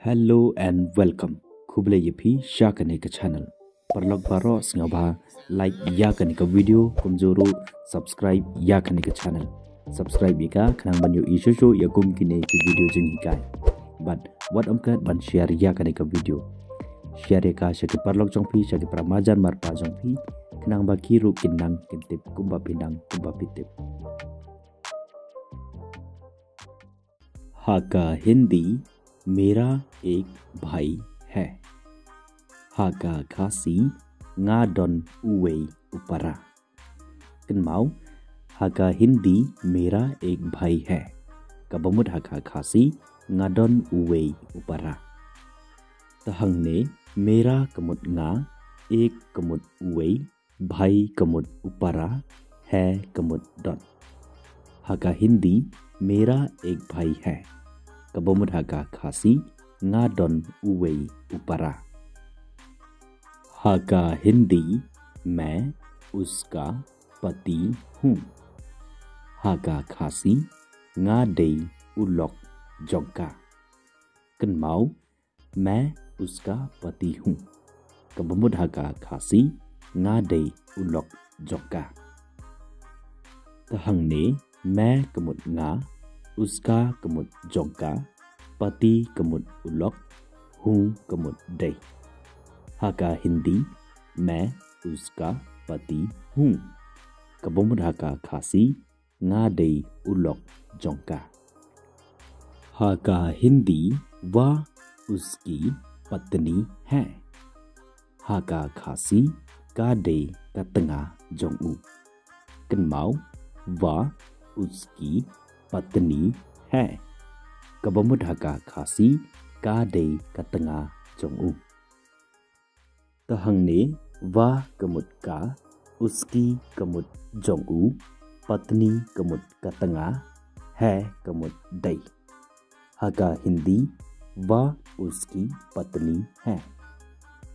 Hello and welcome. Kuble yepi shakane ka channel. Perlok baro sngaba like yakane ka video kumjoro subscribe yakane ka channel. Subscribe ika khnang banyo isho yakum kine ki video jing hikai. But what amkat ban share yakane ka video. Share ka shaki perlok jongpi shaki pramajan marpa jongpi khnang ba kiru kinang kintip kumba pinang kumba pitip. हाका हिंदी मेरा एक भाई है. हाका खासी ngadon uwe upara. Kenmau हाका हिंदी मेरा एक भाई है. Kabamut हाका खासी ngadon uwe upara. Tahangने मेरा कमुत nga एक कमुत uwe भाई कमुत upara है कमुत don. हाका हिंदी मेरा एक भाई है. Kabamut हाका खासी ngadon uwe upara. हाका हिंदी मैं उसका पति हूँ. हाका खासी ngadei ulok jongka. Kenmau मैं उसका पति हूँ. Kabamut हाका खासी ngadei ulok jongka. Tahangने मैं कमुत nga उसका कमुत जोंका पति कमुत उलक हूँ कमुत दे. हाका हिंदी मैं उसका पति हूँ. Kabamut हाका खासी ngadei ulok जोंका. हाका हिंदी वह उसकी पत्नी है. हाका खासी कादे कतंगा जोंगू. Kenmau वह उसकी पत्नी है. Kabamut हाका खासी कादे कतंगा जोंगू. Tahangने वह कमुत का उसकी कमुत जोंगू पत्नी कमुत कतंगा है कमुत दई. हाका हिंदी वह उसकी पत्नी है.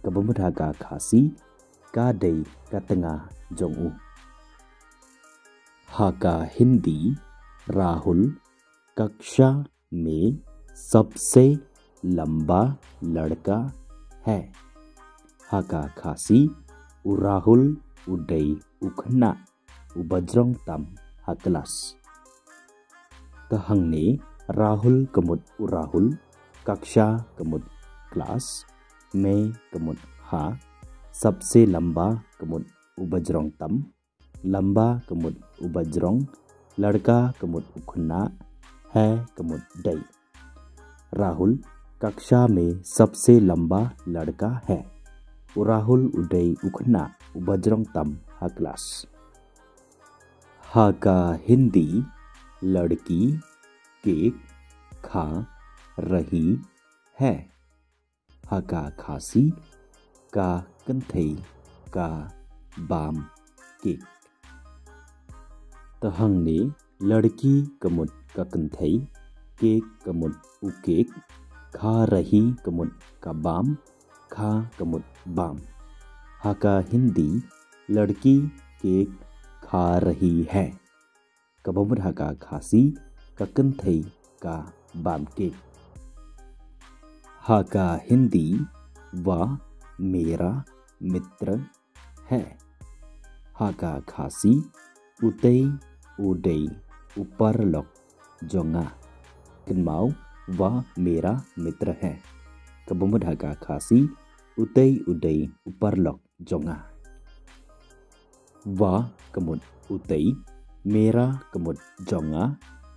Kabamut हाका खासी कादे कतंगा जोंगू. हाका हिंदी राहुल कक्षा में सबसे लंबा लड़का है. हाका खासी राहुल उदय उखना ubajrong tam haklas. Tahangने Rahul कमुत Rahul कक्षा कमुत क्लास में कमुत हा सबसे लंबा कमुत ubajrong tam लंबा कमुत ubajrong लड़का कमुत उखना है कमुत दई. राहुल कक्षा में सबसे लंबा लड़का है. राहुल उदय उखना ubajrong tam haklas. हाका हिंदी लड़की केक खा रही है. हाका खासी का कंथई का बाम केक. Tahangने लड़की कमुत का कंथई केक कमुत उकेक खा रही कमुत का बाम खा कमुत बाम. हाका हिंदी लड़की केक खा रही है. Kabamut हाका खासी का कंथई का बाम केक. हाका हिंदी वह मेरा मित्र है. हाका खासी उतई उदय उपरलोक जोंगा. Kenmau वह मेरा मित्र है. Kabamut हाका खासी उतई उदय उपरलोक जोंगा. वह कमुत उतई मेरा कमुत जोंगा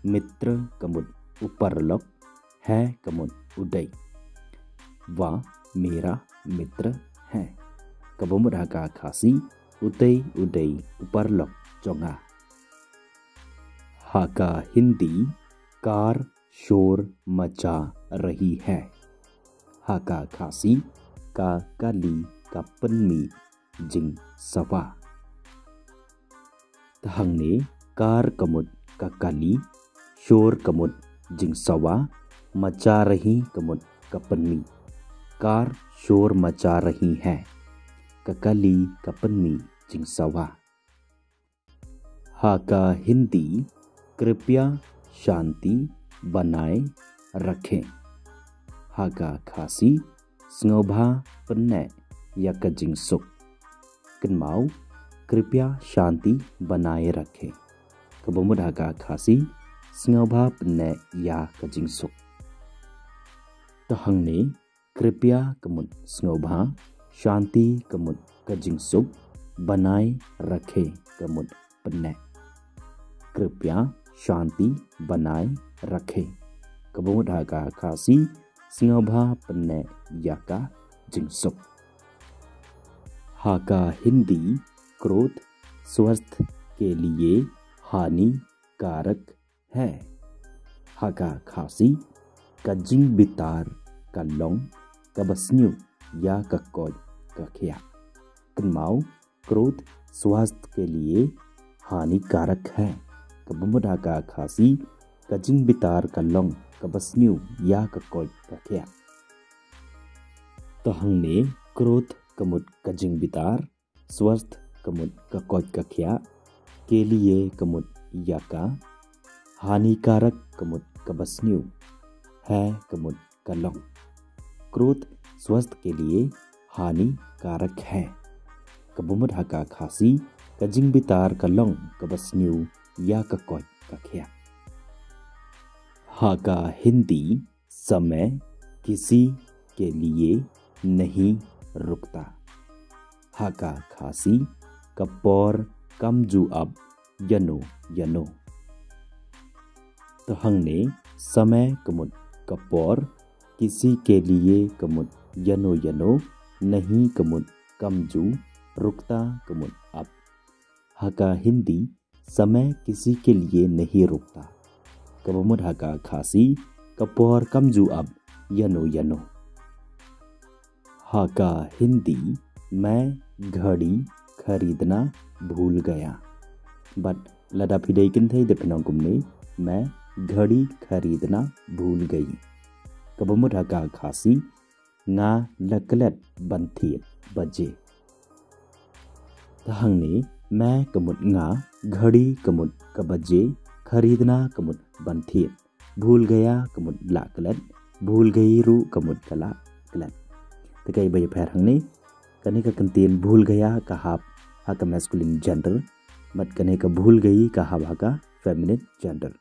मित्र कमुत उपरलोक है कमुत उदय. वह मेरा मित्र है. Kabamut हाका खासी उतई उदय उपरलोक जोंगा. हाका हिंदी कार शोर मचा रही है. हाका खासी का काली का पन्मी जिंग सवा. Tahangने कार कमुत का काली शोर कमुत जिंग सवा मचा रही कमुत कपन्मी. कार शोर मचा रही है. ककाली कपन्मी जिंग सवा. हाका हिंदी कृपया शांति बनाए रखें. हागा खासी स्ंगभा पन्ने या कजिंग सुख कन्माओ कृपया शांति बनाए रखें कबमुद हागा खासी स्ंगभा पन्ने या कजिंग सुख तहंगने कृपया कमुद स्ंगभा शांति कमुद कजिंग सुख बनाए रखे कमुद पन्ने कृपया शांति बनाए रखे कबमुद हागा खासी स्ंगभा पन्ने याका जिंगसुक हाका हिंदी क्रोध स्वास्थ्य के लिए हानिकारक है हाका खासी कजिंग बितार का लोंग कबस्न्यू या ककोय कखिया कन्माओ क्रोध स्वास्थ्य के लिए हानिकारक है कबमुद हागा खासी कजिंग बितार का लोंग कबस्न्यू या ककोय कखिया तहंगने क्रोध कमुद कजिंग बितार स्वस्थ कमुद ककोय कखिया के लिए कमुद याका हानिकारक कमुद कबस्न्यू है कमुद कलोंग क्रोध स्वास्थ्य के लिए हानिकारक है कबमुद हागा खासी कजिंग बितार कलोंग कबस्न्यू या ककोय कखिया हागा हिंदी समय किसी के लिए नहीं रुकता हागा खासी कपोर कमजू अब यनो यनो तहंगने समय कमुद कपोर किसी के लिए कमुद यनो यनो नहीं कमुद कमजू रुकता कमुद अब हागा हिंदी समय किसी के लिए नहीं रुकता कबमुद हागा खासी कपोर कमजू अब यनो यनो हागा हिंदी मैं घड़ी खरीदना भूल गया बट लदा फिदे किन्थे दफिनंगुमने मैं घड़ी खरीदना भूल गई कबमुद हागा खासी nga लकलत बंथी बजे तहंगने मैं कमुद nga घड़ी कमुद कबजे खरीदना कमुद बंथी भूल गया कमुद लाकलत भूल गई रू कमुद कला कलत तकई बय फेर हंगने कने का कंतीन भूल गया का हाफ हाका मैस्कुलिन जेंडर मत कने का भूल गई का हाफ हाका फेमिनिन जेंडर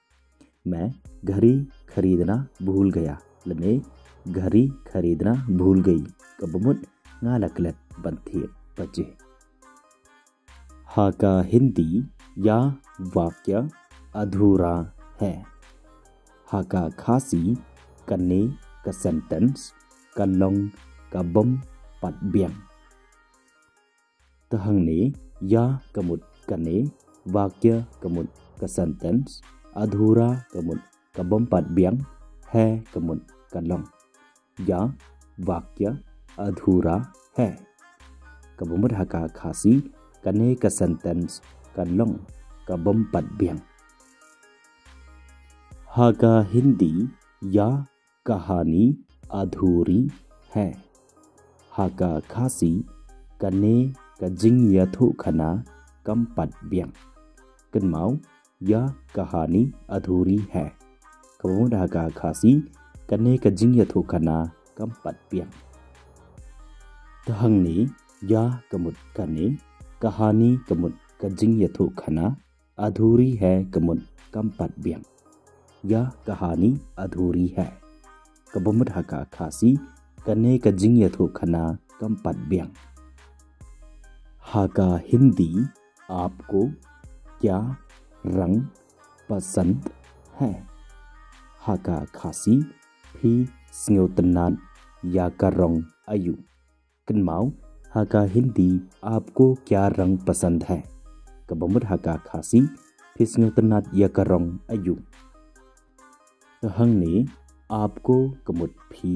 मैं घड़ी खरीदना भूल गया लने घड़ी खरीदना भूल गई कबमुद nga लकलत बंथी बजे हाका हिंदी या वाक्य अधूरा है हाका खासी कन्ने का सेंटेंस का लोंग का बम पट बियंग तहंगने या कमुद कन्ने वाक्य कमुद का सेंटेंस अधूरा कमुद का बम पट बियंग है कमुद का लोंग या वाक्य अधूरा है कबमुद हागा खासी कन्ने का सेंटेंस का लोंग का बम पट बियंग हागा हिंदी या कहानी अधूरी है हागा खासी कन्ने का जिंग यथु खना कम पट बियंग कन्माओ या कहानी अधूरी है कबमुद हागा खासी कन्ने का जिंग यथु खना कम पट बियंग तहंगने या कमुद कन्ने कहानी कमुद का जिंग यथु खना अधूरी है कमुद कम पट बियंग या कहानी अधूरी है कबमुद हागा खासी कन्ने का जिंग यथु खना कम पट बियंग हागा हिंदी आपको क्या रंग पसंद है हागा खासी फी स्न्योतनान या का रंग अयु कन्माओ हागा हिंदी आपको क्या रंग पसंद है कबमुद हागा खासी फी स्न्योतनान या का रंग अयु तहंगने आपको कमुद फी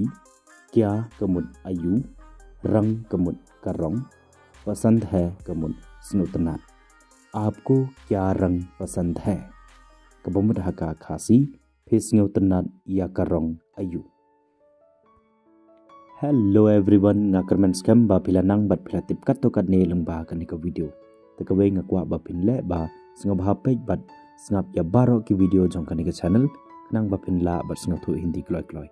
क्या कमुद अयु रंग कमुद का रंग पसंद है कमुद स्नुतनान आपको क्या रंग पसंद है कबमुद हागा खासी फी स्न्योतनान या का रंग अयु Hello everyone ngakermen scam ba pila nang bat pila tip kat to kat ne lang ba kan ka video takawe ngakwa ba pin le ba sngab ha page bat sngab ya baro ki video jong kan ka channel nang ba pin la bat sngab thu hindi kloi kloi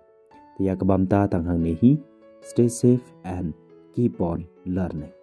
Tiya kabamta tanghang nehi. Stay safe and keep on learning.